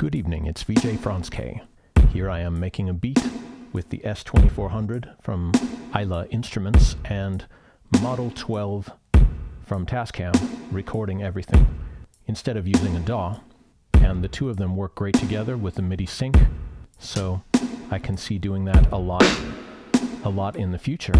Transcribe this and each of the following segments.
Good evening, it's VJ Franske. Here I am making a beat with the S2400 from Isla Instruments and Model 12 from Tascam, recording everything instead of using a DAW. And the two of them work great together with the MIDI sync, so I can see doing that a lot in the future.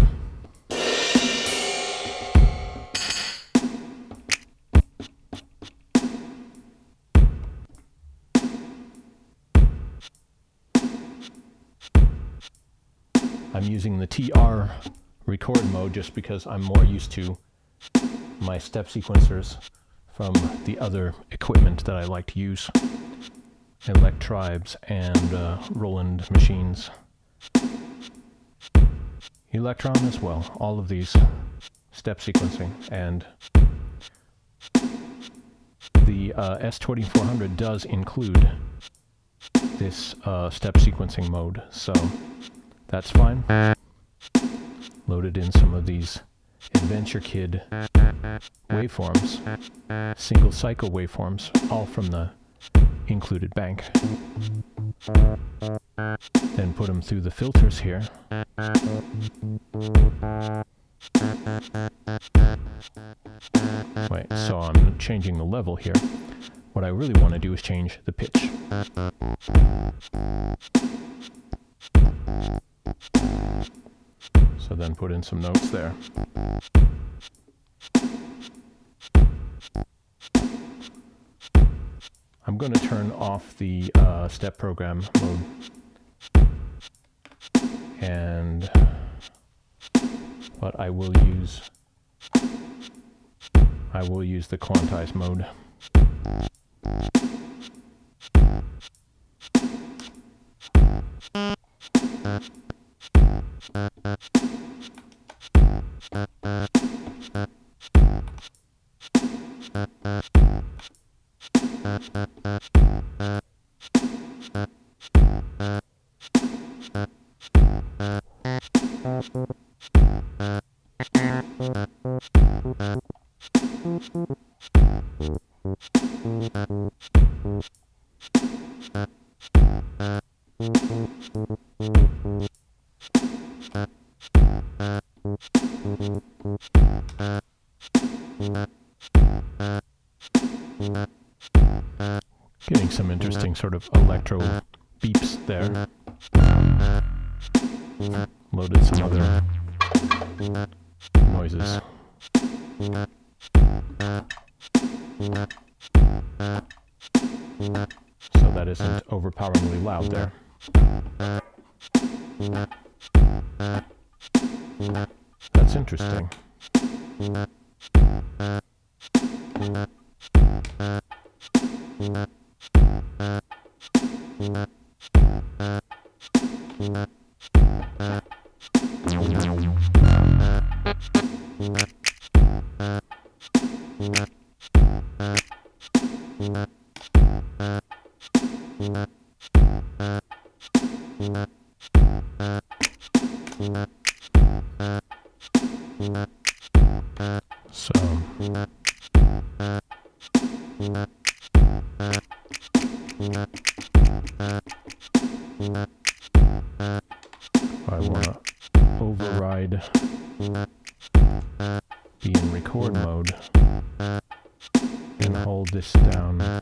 I'm using the TR record mode just because I'm more used to my step sequencers from the other equipment that I like to use. Electribes and Roland machines. Electron as well. All of these step sequencing. And the S2400 does include this step sequencing mode, so that's fine. Loaded in some of these Adventure Kid waveforms, single cycle waveforms, all from the included bank. Then put them through the filters here. Wait, so I'm changing the level here. What I really want to do is change the pitch. So then put in some notes there. I'm going to turn off the step program mode, but I will use the quantize mode. Getting some interesting sort of electro beeps there. Loaded some other noises. So that isn't overpoweringly loud there. That's interesting. I want to override be in record mode and hold this down.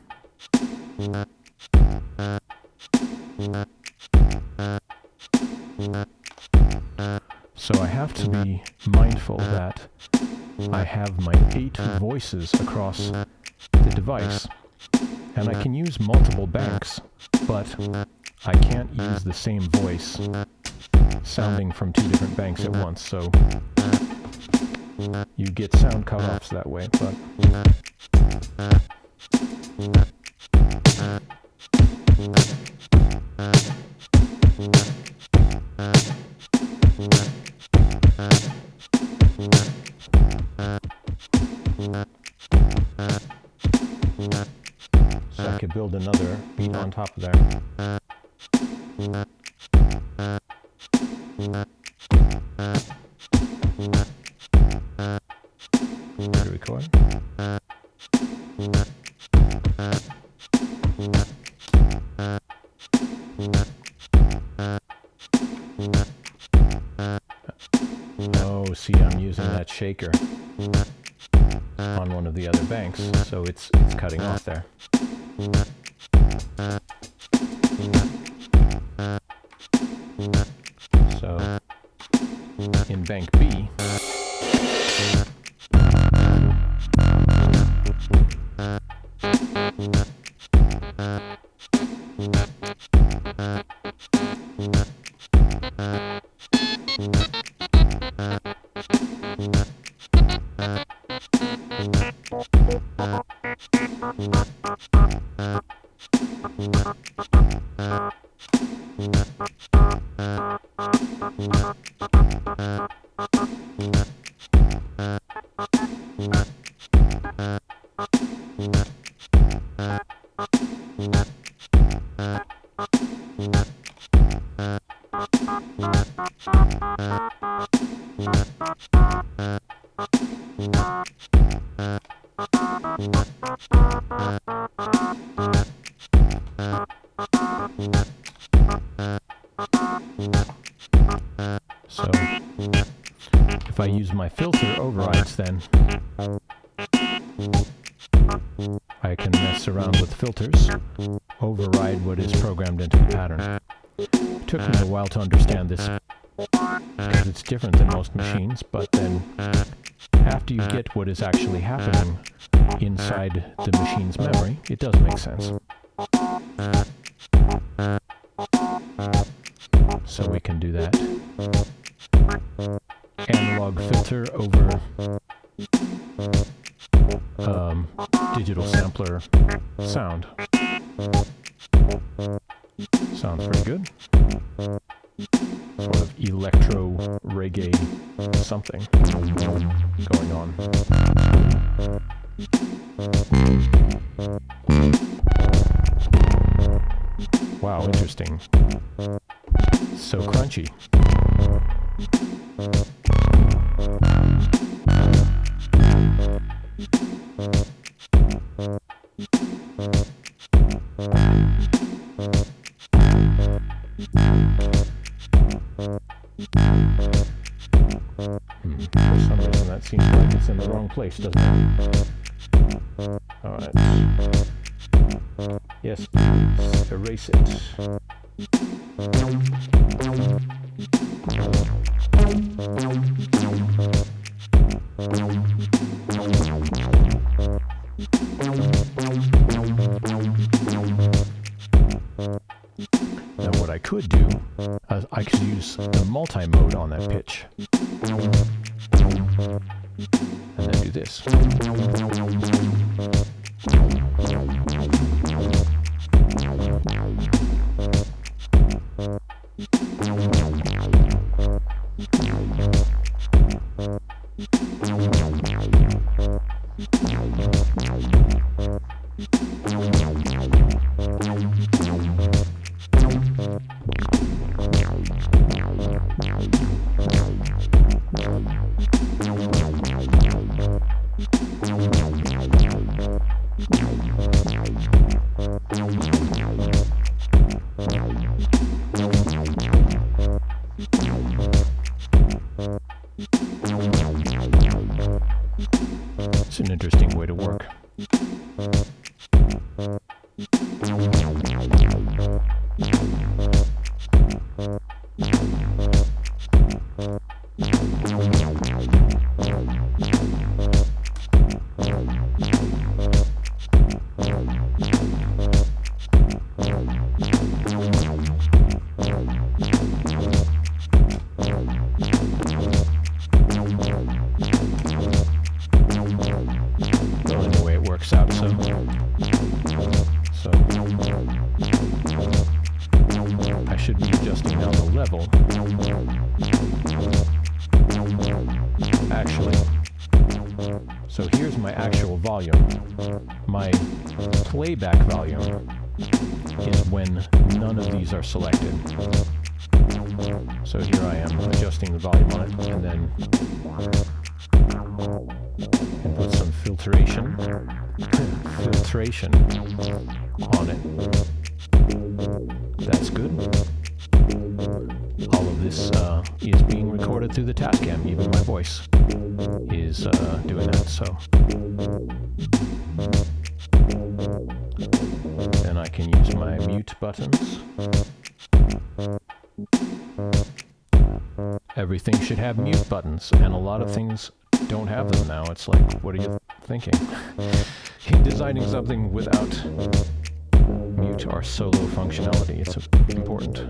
So I have to be mindful that I have my 8 voices across the device, and I can use multiple banks, but I can't use the same voice sounding from 2 different banks at once, so you get sound cutoffs that way, but so I could build another beat on top of there. Record. using that shaker on one of the other banks, so it's cutting off there. So in bank B, so if I use my filter overrides, then I can mess around with filters, override what is programmed into the pattern. It took me a while to understand this because it's different than most machines, but then after you get what is actually happening inside the machine's memory, it does make sense. So we can do that. Analog filter over digital sampler sound. Sounds pretty good. Sort of electro reggae something going on. Wow, interesting. So crunchy. For some reason that seems like it's in the wrong place, doesn't it? Alright. Yes, please. Erase it. Now what I could do, I could use the multi-mode on that pitch. And then do this. It's an interesting way to work. Out so I should be adjusting now the level. Actually, so here's my actual volume. My playback volume is when none of these are selected. So here I am adjusting the volume on it, and then put some filtration on it. That's good. All of this is being recorded it through the Tascam. Even my voice is doing that. So then I can use my mute buttons. Everything should have mute buttons, and a lot of things don't have them now. It's like, what are you thinking? Designing something without mute or solo functionality, it's important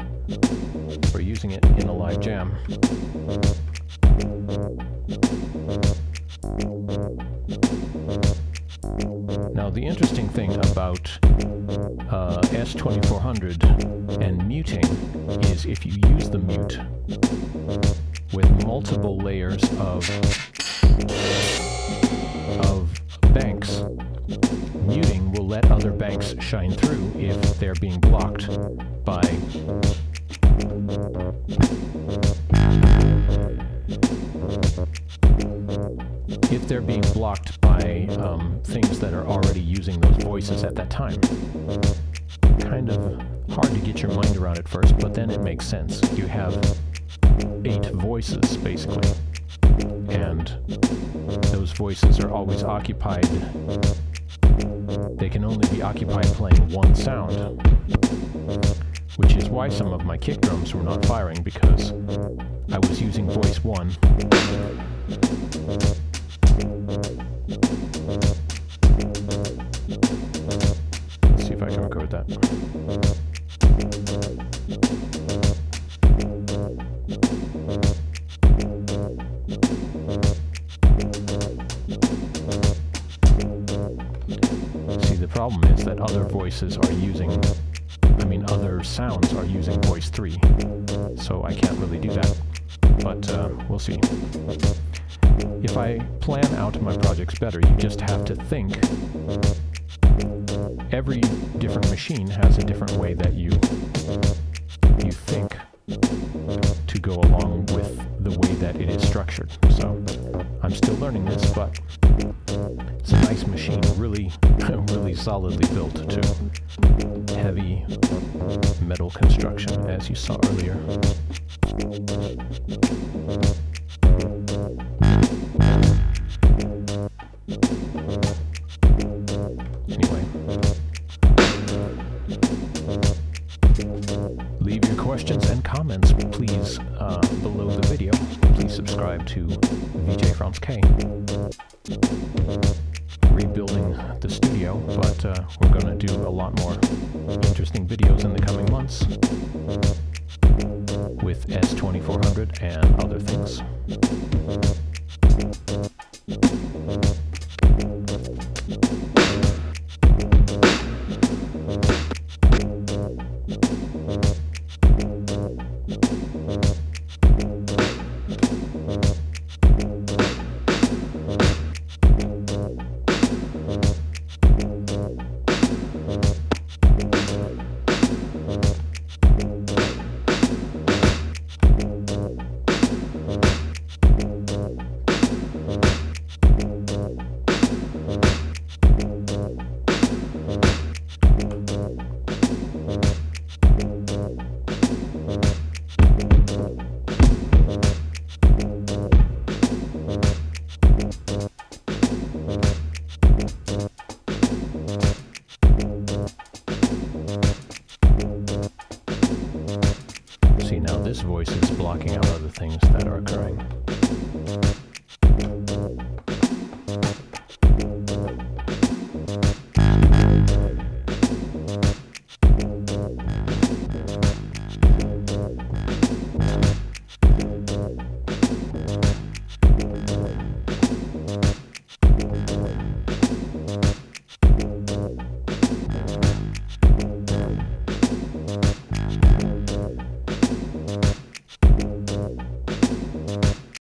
for using it in a live jam. Now, the interesting thing about S2400 and muting is if you use the mute with multiple layers of banks, muting will let other banks shine through if they're being blocked by things that are already using those voices at that time. Kind of hard to get your mind around at first, but then it makes sense. You have 8 voices, basically, and those voices are always occupied. They can only be occupied playing one sound, which is why some of my kick drums were not firing, because I was using voice 1. Let's see if I can record that. See, the problem is that other voices are using, other sounds are using voice 3, so I can't really do that, but we'll see. If I plan out my projects better, you just have to think. Every different machine has a different way that you think to go along with the way that it is structured. So I'm still learning this, but it's a nice machine, really solidly built to heavy metal construction, as you saw earlier. Anyway, leave your questions and comments, please, below the video. Please subscribe to VJ France K. Rebuilding the studio, but we're going to do a lot more interesting videos in the coming months with S2400 and other things. See, now this voice is blocking out other things that are occurring.